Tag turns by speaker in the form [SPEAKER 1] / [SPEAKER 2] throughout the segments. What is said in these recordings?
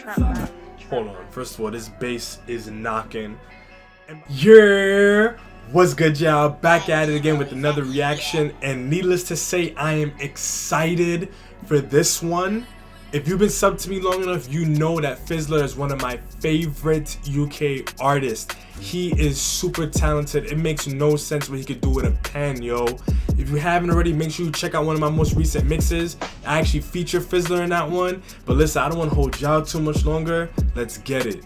[SPEAKER 1] trap.
[SPEAKER 2] Hold on. First of all, this bass is knocking. Yeah, what's good, y'all? Back at it again with another reaction, and needless to say, I am excited for this one. If you've been subbed to me long enough, you know that Fizzler is one of my favorite UK artists. He is super talented. It makes no sense what he could do with a pen, yo. If you haven't already, make sure you check out one of my most recent mixes. I actually feature Fizzler in that one. But listen, I don't want to hold y'all too much longer. Let's get it.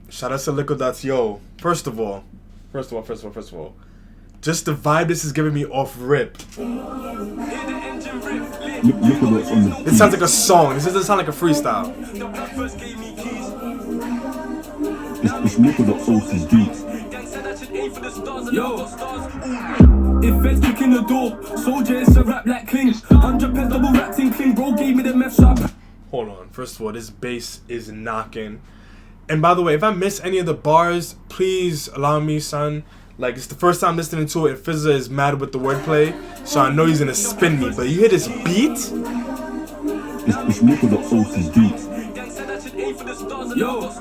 [SPEAKER 2] Shout out to Lyrical. Yo, first of all, just the vibe this is giving me off rip. It sounds like a song. This doesn't sound like a freestyle.
[SPEAKER 3] It's Lyrical.OC beats. Yo, if Fed's kicking the door, soldier is a rap like King. 100 pence double wrapped in clean, bro gave me the meth shop.
[SPEAKER 2] Hold on. First of all, this bass is knocking. And by the way, if I miss any of the bars, please allow me, son. Like, it's the first time listening to it, and Fizzler is mad with the wordplay, so I know he's gonna spin me. But you hear this beat?
[SPEAKER 3] It's Lyrical.OC beats. Yo,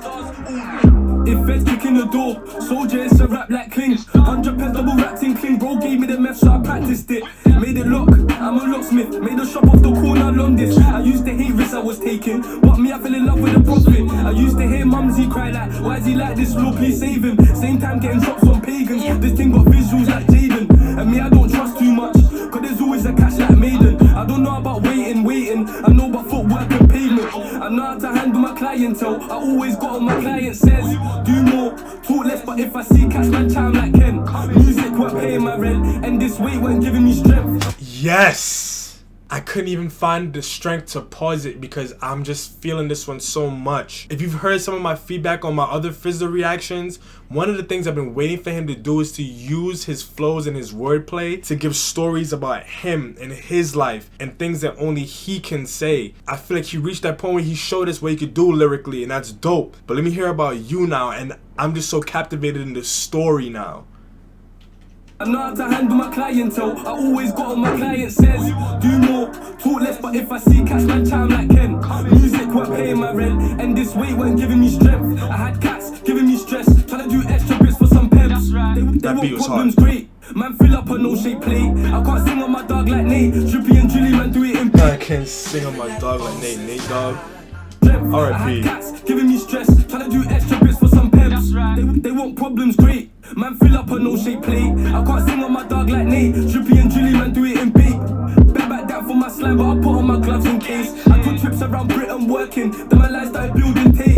[SPEAKER 3] if Fed's kicking the door, soldier is a rap like King. 100 pence double wrapped in clean, bro gave me the meth, so I practiced it. Made it lock, I'm a locksmith. Made a shop off the corner, London. I used to hate risks I was taking, but me I fell in love with the profit. I used to hear mumsy cry like, why is he like this, Lord please save him. Same time getting drops on pagans. This thing got visuals like Jaden. And me I don't trust too much, cause there's always a cash like Maiden. I don't know about waiting. I know about footwork and payment. I know how to handle my clientele. I always got what my client says. Do more, talk less, but if I see cash man chime like Ken. Music weren't paying my rent, and this weight weren't giving me strength.
[SPEAKER 2] Yes! I couldn't even find the strength to pause it because I'm just feeling this one so much. If you've heard some of my feedback on my other Fizzler reactions, one of the things I've been waiting for him to do is to use his flows and his wordplay to give stories about him and his life and things that only he can say. I feel like he reached that point where he showed us what he could do lyrically, and that's dope. But let me hear about you now, and I'm just so captivated in the story now.
[SPEAKER 3] I know how to handle my clientele. I always got what my client says. Do more, talk less, but if I see cash man chime like Ken. Music weren't paying my rent, and this weight weren't giving me strength. I had cats giving me stress, trying to do extra bits for some peps. They want problems, great. Man fill up a no shape plate. I can't sing on my dog like Nate. Drippy and Drilly man do it in
[SPEAKER 2] I can't sing on my dog like Nate dog. R.I.P.
[SPEAKER 3] Cats giving me stress, trying to do extra bits for some peps. They want problems, great. Man fill up a no shape plate. I can't sing on my dog like Nate. Drippy and Drilly man do it in bait. Back down for my slime, but I put on my gloves in case. I took trips around Britain working, then my life started building tape.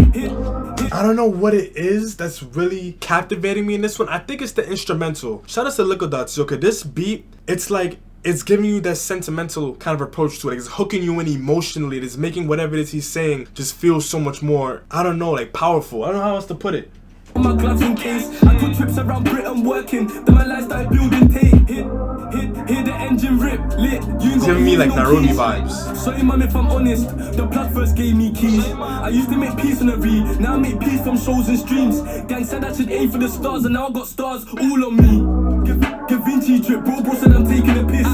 [SPEAKER 2] I don't know what it is that's really captivating me in this one. I think it's the instrumental. Shout out to Lyrical. Okay, this beat, it's like, it's giving you that sentimental kind of approach to it. It's hooking you in emotionally. It's making whatever it is he's saying just feel so much more, I don't know, like powerful. I don't know how else to put it.
[SPEAKER 3] My gloves in case. I took trips around Britain working, then my life started building tape. Hear the engine rip, lit.
[SPEAKER 2] It's giving me like Nairobi vibes.
[SPEAKER 3] Sorry mum if I'm honest, the plug first gave me keys. I used to make peace on the V, now I make peace from shows and streams. Gang said I should aim for the stars, and now I got stars all on me. GaVinci drip, bro said I'm taking a piss.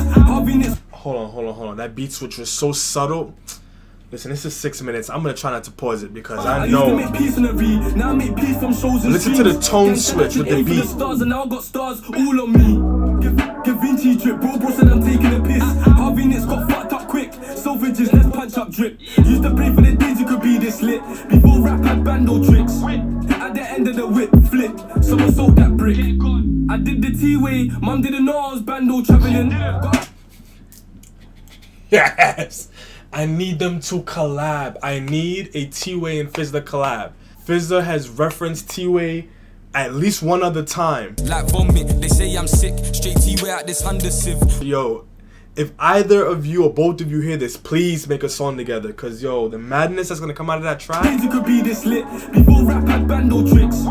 [SPEAKER 2] Hold on. That beat switch was so subtle. Listen, this is 6 minutes. I'm gonna try not to pause it because I know. Listen to the tone switch with the beat.
[SPEAKER 3] Stars and now I got stars all on me. GaVinci drip, bro said I'm taking a piss. Harvey Nick's got fucked up quick. Selvages, let's punch up drip. Used to pray for the days you could be this lit. Before rap had bando tricks. At the end of the whip, flip. Someone sold that brick. I did the T-way. Mum didn't know I was bando traveling.
[SPEAKER 2] Yes! I need them to collab. I need a T-Way and Fizzler collab. Fizzler has referenced T-Way at least one other time.
[SPEAKER 4] Like vomit, they say I'm sick. Straight T-Way at this undersieve.
[SPEAKER 2] Yo, if either of you or both of you hear this, please make a song together. Cause yo, the madness that's gonna come out of that track.
[SPEAKER 3] You could be this lit. Before rap had bando tricks.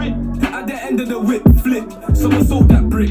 [SPEAKER 3] At the end of the whip, flip. Someone sold that brick.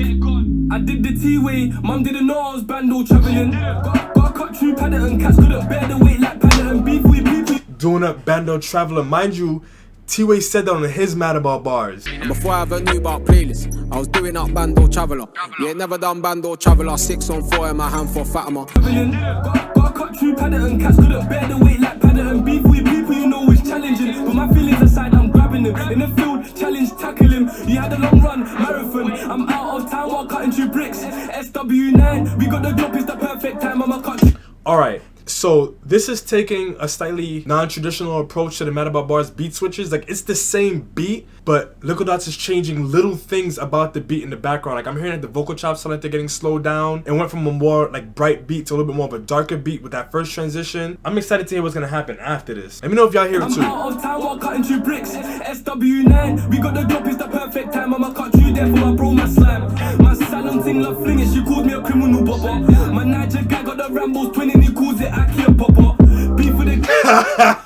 [SPEAKER 3] I did the T-Way. Mum didn't know I was bando traveling. Got cut through Paddington. Cats couldn't bear the weight like Paddington. Beef with people.
[SPEAKER 2] Doing a bando traveler. Mind you, T-Way said that on his Mad About bars.
[SPEAKER 5] Before I ever knew about playlists, I was doing up Bando Traveller. Yeah, never done Bando Traveller. 6 on 4 in my hand for Fatima.
[SPEAKER 3] Got cut Paddington. Cats couldn't bear the weight like Paddington. Beef with people you know is challenging. But my feelings aside, I'm grabbing him. In the field, challenge, tackle him. You had a long run, marathon. I'm out of time while cutting 2 bricks. S5.E23, we got the drop, it's the perfect time. I'm a cut.
[SPEAKER 2] Alright, so this is taking a slightly non-traditional approach to the Mad About Bars beat switches. Like, it's the same beat, but Lyrical Dots is changing little things about the beat in the background. Like, I'm hearing that the vocal chops sound like they're getting slowed down. It went from a more like bright beat to a little bit more of a darker beat with that first transition. I'm excited to hear what's gonna happen after this. Let me know if y'all hear it too.
[SPEAKER 3] I'm out of time while cutting 2 bricks. S5.E23, we got the drop, it's the perfect time. I'ma cut you there for my bro, my slime. My salon thing love flinging, she called me a criminal bopper. My Niger guy got the Rambos twin and he calls it Aki and Popper. Beef with the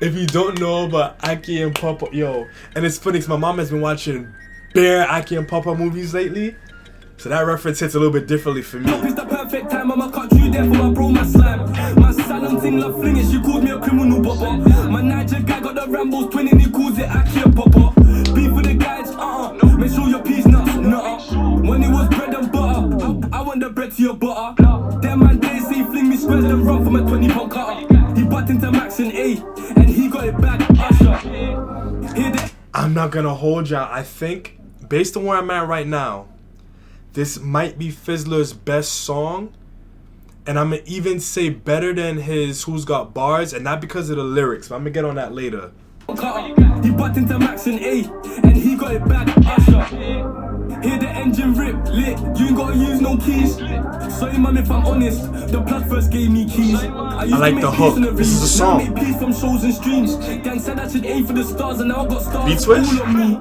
[SPEAKER 2] If you don't know about Aki and Papa, yo, and it's funny because my mom has been watching bare Aki and Papa movies lately, so that reference hits a little bit differently for me.
[SPEAKER 3] It's the perfect time, I'ma cut you there for my bro, my slime. My salon thing love flinging, she called me a criminal bopper. My Niger guy got the Rambos twin and he calls it Aki and Popper. Beef with the guys, make sure your peas nuts, When it was bread and butter, I want the bread to your butter. Them man they say fling me squares and run from a 20-pound cutter. He butt into Max and A, and he got it back, Usher.
[SPEAKER 2] I'm not gonna hold y'all. I think, based on where I'm at right now, this might be Fizzler's best song. And I'm gonna even say better than his Who's Got Bars, and not because of the lyrics, but I'm gonna get on that later.
[SPEAKER 3] He butt into Max and A, and he got it back, Usher. Hear the engine rip, lit, you ain't gotta use no keys. Sorry mum if I'm honest, the plug first gave me keys. I
[SPEAKER 2] like the hook, this is the song.
[SPEAKER 3] Now I make peace from shows and streams. Gang said I should aim for the stars and now I got stars
[SPEAKER 2] Beat switch?
[SPEAKER 3] all on me.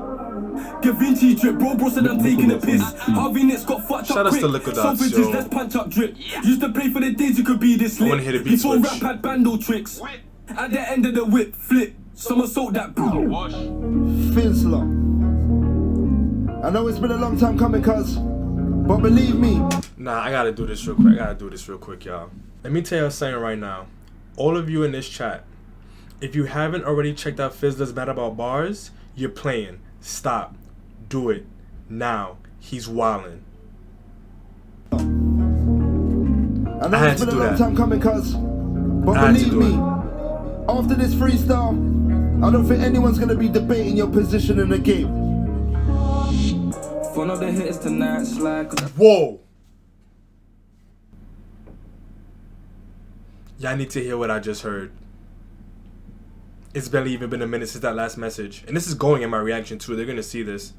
[SPEAKER 3] Gavinci drip, bro said I'm taking a piss. Harvey Nitz got fucked
[SPEAKER 2] Shout
[SPEAKER 3] up
[SPEAKER 2] outs
[SPEAKER 3] quick.
[SPEAKER 2] to Lyrical Dots,
[SPEAKER 3] Selfridges,
[SPEAKER 2] yo.
[SPEAKER 3] let's punch up drip. Used to pray for the days you could be this lit.
[SPEAKER 2] I wanna hear the beat
[SPEAKER 3] Before
[SPEAKER 2] switch.
[SPEAKER 3] rap had bando tricks. At the end of the whip, flip. Somersault that bro.
[SPEAKER 1] Fizzler. I know it's been a long time coming, cuz, but believe me.
[SPEAKER 2] Nah, I gotta do this real quick. Y'all. Let me tell you something right now. All of you in this chat, if you haven't already checked out Fizzler's Mad About Bars, you're playing. Stop. Do it. Now. He's wildin'.
[SPEAKER 1] I know it's been a long time coming, cuz, but believe me. After this freestyle, I don't think anyone's gonna be debating your position in the game.
[SPEAKER 3] One of the hits tonight, slide.
[SPEAKER 2] Whoa! Y'all need to hear what I just heard. It's barely even been a minute since that last message. And this is going in my reaction too. They're gonna see this.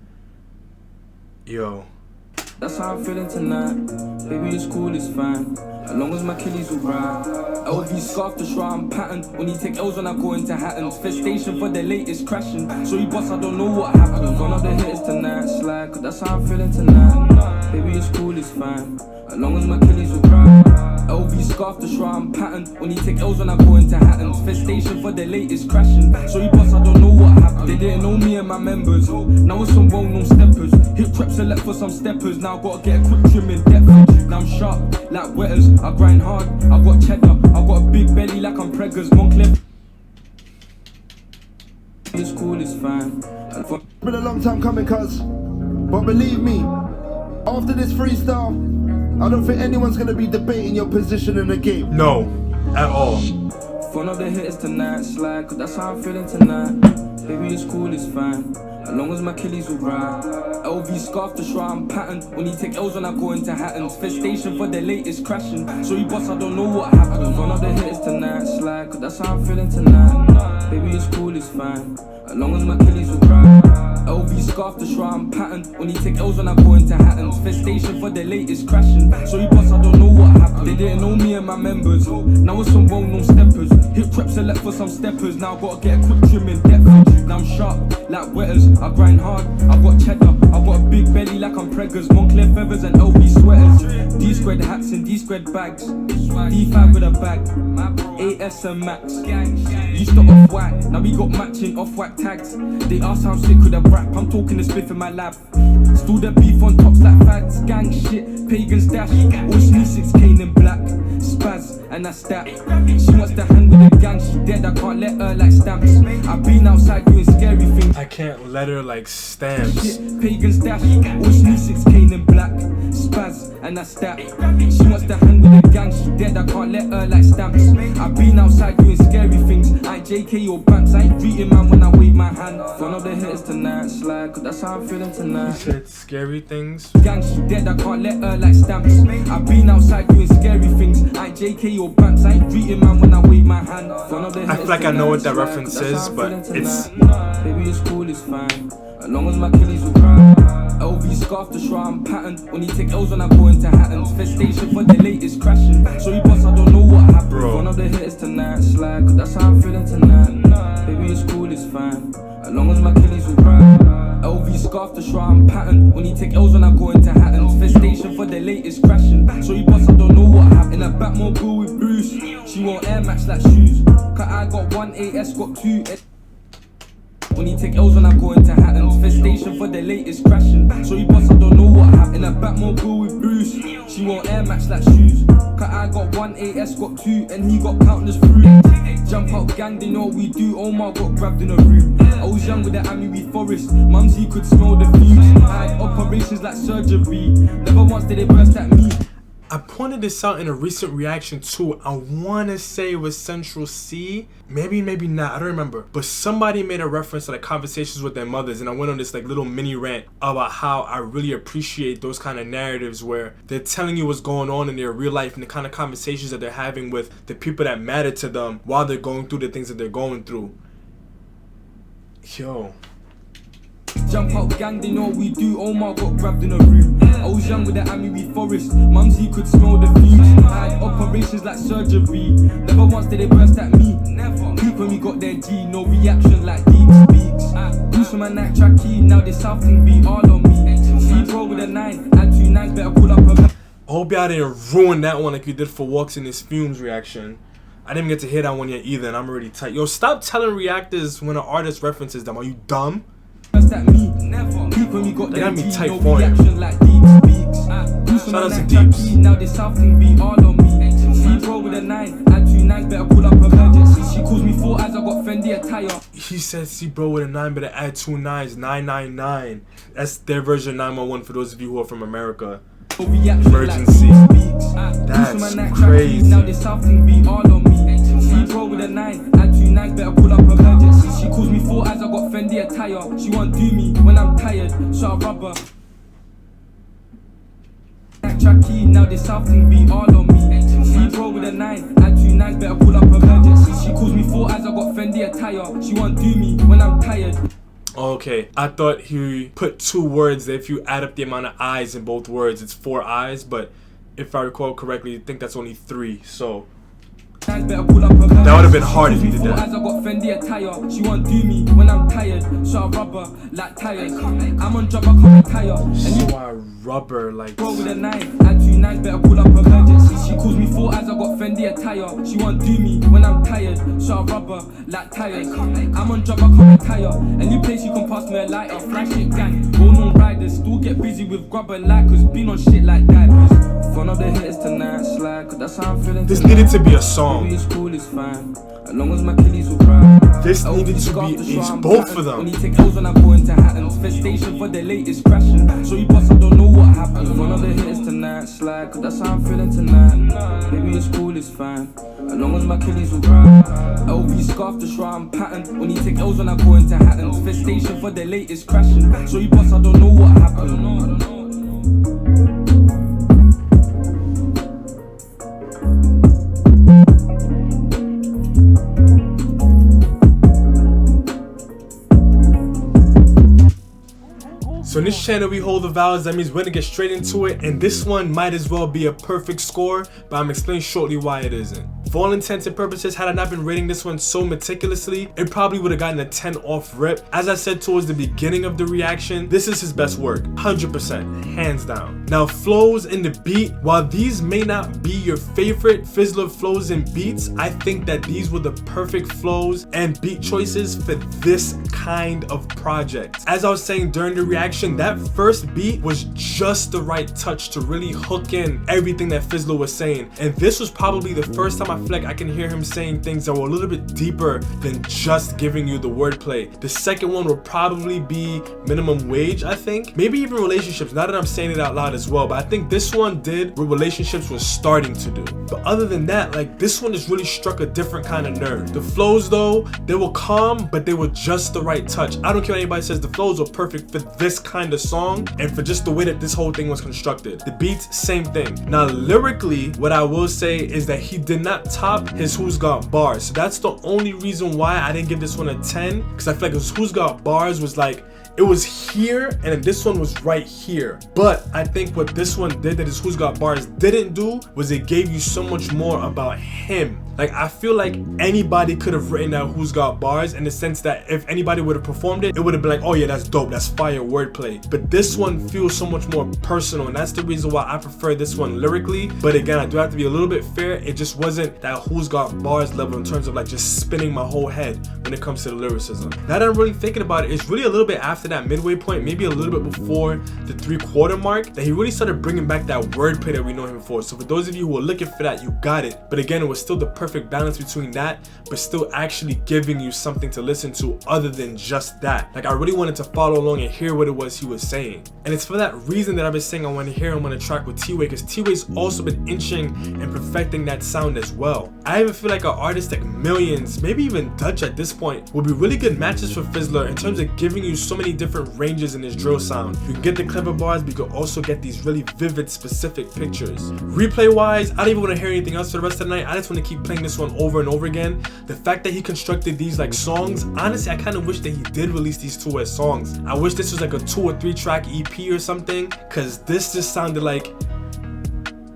[SPEAKER 2] Yo.
[SPEAKER 3] That's how I'm feeling tonight. Baby, it's cool, it's fine. As long as my killies will ride. LV scarf the shrine pattern. When you take L's when I go into Hattons. Festation for the latest crashing. So you boss, I don't know what happened. One of the hitters tonight, slide. Cause that's how I'm feeling tonight. Baby, it's cool, it's fine. As long as my killies will ride. LV scarf the shrine pattern. When you take L's when I go into Hattons. Festation for the latest crashing. So you boss, I don't know what happened. They didn't know me and my members. Now it's some well-known steppers. Hit trap select for some steppers. Now I gotta get a quick trim in depth. Now I'm sharp like wetters. I grind hard. I got cheddar. I got a big belly like I'm preggers. Moncler. It's cool, it's fine.
[SPEAKER 1] It's been a long time coming, cuz, but believe me. After this freestyle, I don't think anyone's gonna be debating your position in the game.
[SPEAKER 2] No. At all.
[SPEAKER 3] One of the hitters tonight, slide. Cause that's how I'm feeling tonight. Baby, it's cool, it's fine. As long as my killies will ride. LV scarf the shrine pattern. When you take L's when I go into Hattons. Festation for the latest crashing. So you boss, I don't know what happened. One of the hitters tonight, slide. Cause that's how I'm feeling tonight. Baby, it's cool, it's fine. As long as my killies will ride. LV scarf the shrine pattern. When you take L's when I go into Hattons. Festation for the latest crashing. So you boss, I don't know what happened. They didn't know me and my members. Now it's some well-known steppers. Hit trap select for some steppers. Now I gotta get a quick trim in depth. Now I'm sharp like wetters. I grind hard. I got cheddar. I got a big belly like I'm preggers. Moncler feathers and LV sweaters. D-squared hats and D-squared bags. D5 with a bag. AS and Max. Used to off-white. Now we got matching off-white tags. They ask how I'm sick with a rap. I'm talking the spliff in my lab. Still the beef on tops like fags. Gang shit. Pagan stash. All sneeze 6K in black. Spaz. and that's that. She wants to hang with the gang, she dead, I can't let her like stamps. I've been outside doing scary things.
[SPEAKER 2] I can't let her like stamps.
[SPEAKER 3] Shit, pagan stash, always new 6K in black. Spaz, and that's that. She wants to hang with the gang, she dead, I can't let her like stamps. I've been outside doing scary things. I ain't JK or Banks, I ain't greeting man when I wave my hand. One of the hitters tonight, slide, cause that's how I'm feeling tonight.
[SPEAKER 2] He said scary things.
[SPEAKER 3] Gang, she dead, I can't let her like stamps. I've been outside doing scary things. I ain't JK or Banks, I ain't greeting man when I wave my hand.
[SPEAKER 2] I feel like I know what that reference is, but it's...
[SPEAKER 3] Baby, it's cool, it's fine, as long as my killies will cry. LV scarf the shrine pattern. When he take L's when I go into Hattons. Festation for the latest crashing. So he boss, I don't know what happened.
[SPEAKER 2] Bro.
[SPEAKER 3] One of the hitters tonight, slide, cause that's how I'm feeling tonight. Baby, it's cool, it's fine, as long as my killies will cry. LV scarf the shrine pattern. When he take L's when I go into Hattons. Festation for the latest crashing. So he boss, I don't know what happened. In a Batmobile girl with Bruce, she won't air match like shoes. Cause I got 1 AS, got 2 S. When he take L's when I go into Hattons. Festation for the latest crashing. So he boss, I don't know what happened. In a Batmobile with Bruce, she won't air match like shoes. Cause I got 1 AS, got 2, and he got countless fruit. Jump out gang, they know what we do. Omar got grabbed in a room. I was young with the Amiwi Forest. Mumsy could smell the fumes. I had operations like surgery. Never once did they burst at me.
[SPEAKER 2] I pointed this out in a recent reaction too. I want to say it was Central C. Maybe not. I don't remember. But somebody made a reference to like conversations with their mothers, and I went on this like little mini rant about how I really appreciate those kind of narratives where they're telling you what's going on in their real life and the kind of conversations that they're having with the people that matter to them while they're going through the things that they're going through. Yo.
[SPEAKER 3] Jump out gang, they know what we do. Omar got grabbed in a room. I was young with the Amiwi Forest. Mumsy could smell the fumes. I had operations like surgery. Never once did they burst at me. Peep when we got their G, no reaction like deep speaks. Use for my night track key, now they something be all on me. See bro with a 9, add 2 9s, better pull up a man.
[SPEAKER 2] I hope y'all didn't ruin that one like you did for Walks in His Fumes reaction. I didn't get to hear that one yet either, and I'm already tight. Yo, stop telling reactors when an artist references them. Are you dumb?
[SPEAKER 3] At me. People we got
[SPEAKER 2] They got me
[SPEAKER 3] their
[SPEAKER 2] tight
[SPEAKER 3] no
[SPEAKER 2] for it.
[SPEAKER 3] reaction like deep speaks.
[SPEAKER 2] Shout out to Deeps.
[SPEAKER 3] Now they something be all on me. See bro with a 9, add 2 9s, better pull up emergency. She calls me 4 as I got Fendi attire.
[SPEAKER 2] He said, see bro with a 9, better add 2 9s, 999. That's their version of 911 for those of you who are from America.
[SPEAKER 3] No reaction
[SPEAKER 2] Emergency.
[SPEAKER 3] Like
[SPEAKER 2] That's crazy.
[SPEAKER 3] Now they something be all on me. See bro with a 9, add 2 9s, better pull up emergency. She calls me 4 as I got Fendi attire. She won't do me when I'm tired, so I rub her. Tracky, now they something be all on me. See bro with a 9, add 2 9s, better pull up emergency. She calls me 4 as I got Fendi attire. She won't do me when I'm tired.
[SPEAKER 2] Okay, I thought he put 2 words there. If you add up the amount of eyes in both words, it's 4 eyes, but if I recall correctly, I think that's only 3, so that would have been hard if you did that.
[SPEAKER 3] As I got Fendi attire, she won't do me when I'm tired, so I rub her like tires. I'm on job, I can't retire.
[SPEAKER 2] So I rubber like
[SPEAKER 3] bro with a 9, add 2 9s, better pull up emergency. She calls me 4 as I got Fendi attire. She won't do me when I'm tired, so I rub her like tires. I'm on job, I can't retire. Any place you can pass me a lighter, flash it gang. Well known riders, still get busy with grubber like, cause been on shit like that. One of the hitters tonight, slide, cause that's how I'm feeling.
[SPEAKER 2] This needed to be a song.
[SPEAKER 3] It's cool, it's fine, as long as my killies will cry.
[SPEAKER 2] This needed to be both of them.
[SPEAKER 3] When he take L's when I go into Hattons. Festation for the latest crashing. So he boss, I don't know what happened. One of the hitters tonight, slide, cause that's how I'm feeling tonight. Baby, it's cool, it's fine, as long as my killies will cry. LV scarf the shrine pattern. When he take L's when I go into Hattons. Festation for the latest crashing. So he boss, I don't know what happened.
[SPEAKER 2] So in this channel we hold the vowels, that means we're gonna get straight into it, and this one might as well be a perfect score, but I'm explaining shortly why it isn't. For all intents and purposes, had I not been rating this one so meticulously, it probably would have gotten a 10 off rip. As I said towards the beginning of the reaction, this is his best work, 100%, hands down. Now, flows in the beat, while these may not be your favorite Fizzler flows and beats, I think that these were the perfect flows and beat choices for this kind of project. As I was saying during the reaction, that first beat was just the right touch to really hook in everything that Fizzler was saying. And this was probably the first time I feel like I can hear him saying things that were a little bit deeper than just giving you the wordplay. The second one would probably be minimum wage, I think. Maybe even relationships, now that I'm saying it out loud as well. But I think this one did what relationships was starting to do. But other than that, like, this one just really struck a different kind of nerve. The flows though, they were calm, but they were just the right touch. I don't care what anybody says, the flows were perfect for this kind of song and for just the way that this whole thing was constructed. The beats, same thing. Now lyrically, what I will say is that he did not top his Who's Got Bars. So that's the only reason why I didn't give this one a 10, because I feel like his Who's Got Bars was like, it was here and then this one was right here. But I think what this one did that his Who's Got Bars didn't do was it gave you so much more about him. Like, I feel like anybody could have written that Who's Got Bars in the sense that if anybody would have performed it, it would have been like, oh yeah, that's dope, that's fire wordplay. But this one feels so much more personal, and that's the reason why I prefer this one lyrically. But again, I do have to be a little bit fair. It just wasn't that Who's Got Bars level in terms of like just spinning my whole head when it comes to the lyricism. Now that I'm really thinking about it, it's really a little bit after that midway point, maybe a little bit before the 3/4 mark, that he really started bringing back that wordplay that we know him for. So for those of you who are looking for that, you got it. But again, it was still the perfect balance between that, but still actually giving you something to listen to other than just that. Like, I really wanted to follow along and hear what it was he was saying. And it's for that reason that I've been saying I want to hear him on a track with T-Way, because T-Way's also been inching and perfecting that sound as well. I even feel like an artist like Millions, maybe even Dutch at this point, would be really good matches for Fizzler in terms of giving you so many different ranges in his drill sound. You can get the clever bars, but you can also get these really vivid, specific pictures. Replay wise, I don't even want to hear anything else for the rest of the night. I just want to keep playing this one over and over again. The fact that he constructed these like songs, honestly, I kind of wish that he did release these 2 as songs. I wish this was like a 2 or 3 track EP or something, because this just sounded like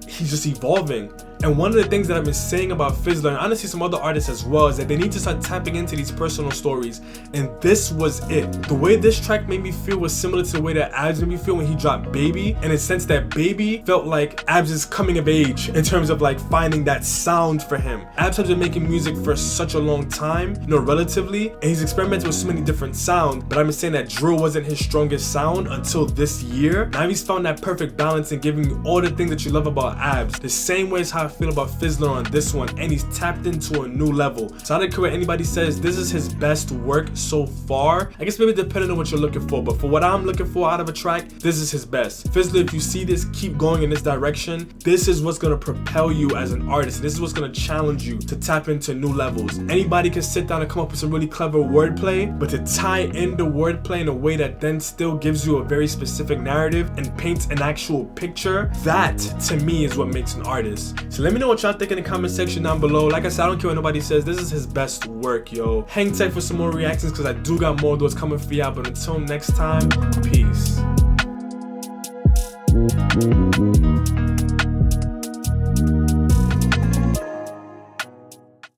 [SPEAKER 2] he's just evolving. And one of the things that I've been saying about Fizzler, and honestly some other artists as well, is that they need to start tapping into these personal stories. And this was it. The way this track made me feel was similar to the way that Abs made me feel when he dropped Baby. In a sense that Baby felt like Abs' coming of age in terms of like finding that sound for him. Abs has been making music for such a long time, you know, relatively. And he's experimented with so many different sounds. But I've been saying that drill wasn't his strongest sound until this year. Now he's found that perfect balance in giving you all the things that you love about Abs. The same way as how I feel about Fizzler on this one, and he's tapped into a new level. So I don't care what anybody says, this is his best work so far. I guess maybe depending on what you're looking for, but for what I'm looking for out of a track, this is his best. Fizzler, if you see this, keep going in this direction. This is what's gonna propel you as an artist. This is what's gonna challenge you to tap into new levels. Anybody can sit down and come up with some really clever wordplay, but to tie in the wordplay in a way that then still gives you a very specific narrative and paints an actual picture, that to me is what makes an artist. So let me know what y'all think in the comment section down below. Like I said, I don't care what nobody says, this is his best work, yo. Hang tight for some more reactions, because I do got more of those coming for y'all. But until next time, peace.